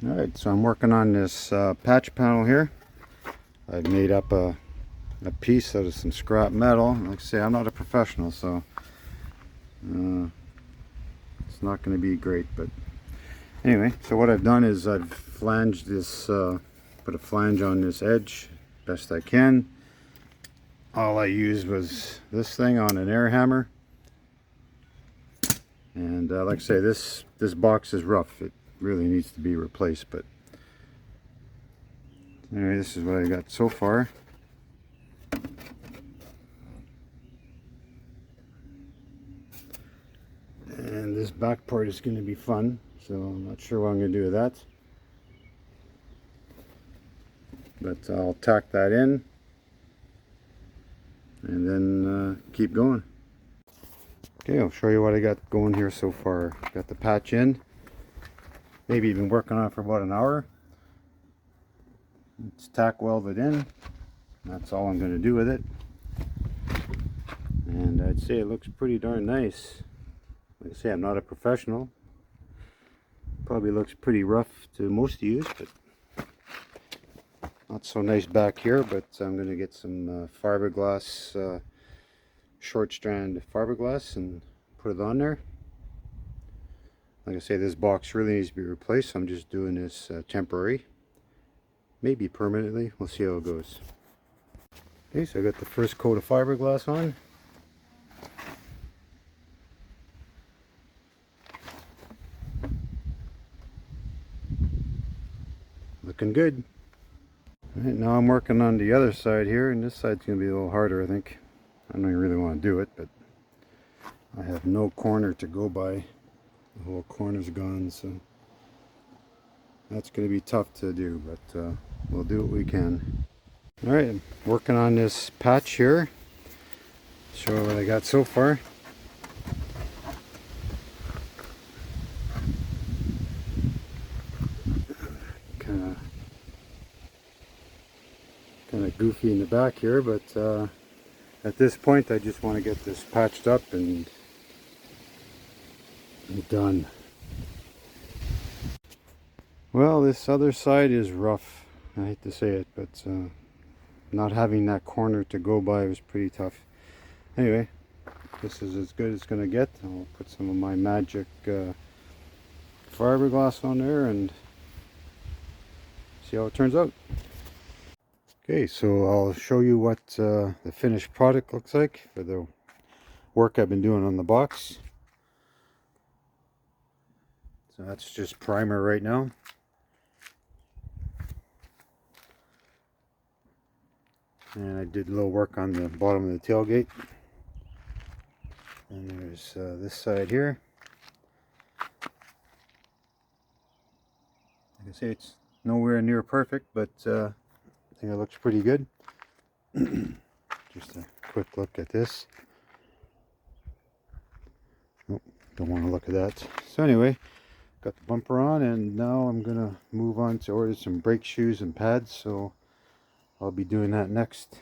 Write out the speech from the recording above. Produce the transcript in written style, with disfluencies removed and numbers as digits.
Alright, so I'm working on this patch panel here. I've made up a piece out of some scrap metal. Like I say, I'm not a professional, so it's not going to be great. But anyway, so what I've done is I've flanged this, put a flange on this edge best I can. All I used was this thing on an air hammer. And like I say, this box is rough. It really needs to be replaced, but anyway, this is what I got so far. And this back part is going to be fun, so I'm not sure what I'm going to do with that, but I'll tack that in and then keep going. Okay, I'll show you what I got going here so far. Got the patch in. Maybe been working on it for about an hour. It's tack welded in. That's all I'm going to do with it. And I'd say it looks pretty darn nice. Like I say, I'm not a professional. Probably looks pretty rough to most of you, but not so nice back here. But I'm going to get some fiberglass, short strand fiberglass, and put it on there. Like I say, this box really needs to be replaced, so I'm just doing this temporary. Maybe permanently. We'll see how it goes. Okay, so I got the first coat of fiberglass on. Looking good. Alright, now I'm working on the other side here, and this side's going to be a little harder, I think. I don't even really want to do it, but I have no corner to go by. The whole corner's gone, so that's going to be tough to do, but we'll do what we can. Alright, I'm working on this patch here. Show you what I got so far. Kind of goofy in the back here, but at this point I just want to get this patched up and done. Well, this other side is rough. I hate to say it, but not having that corner to go by was pretty tough. Anyway, this is as good as it's going to get. I'll put some of my magic fiberglass on there and see how it turns out. Okay, so I'll show you what the finished product looks like for the work I've been doing on the box. So that's just primer right now. And I did a little work on the bottom of the tailgate. And there's this side here. Like I say, it's nowhere near perfect, but I think it looks pretty good. Just a quick look at this. Oh, don't want to look at that. So anyway, got the bumper on, and now I'm gonna move on to order some brake shoes and pads, so I'll be doing that next.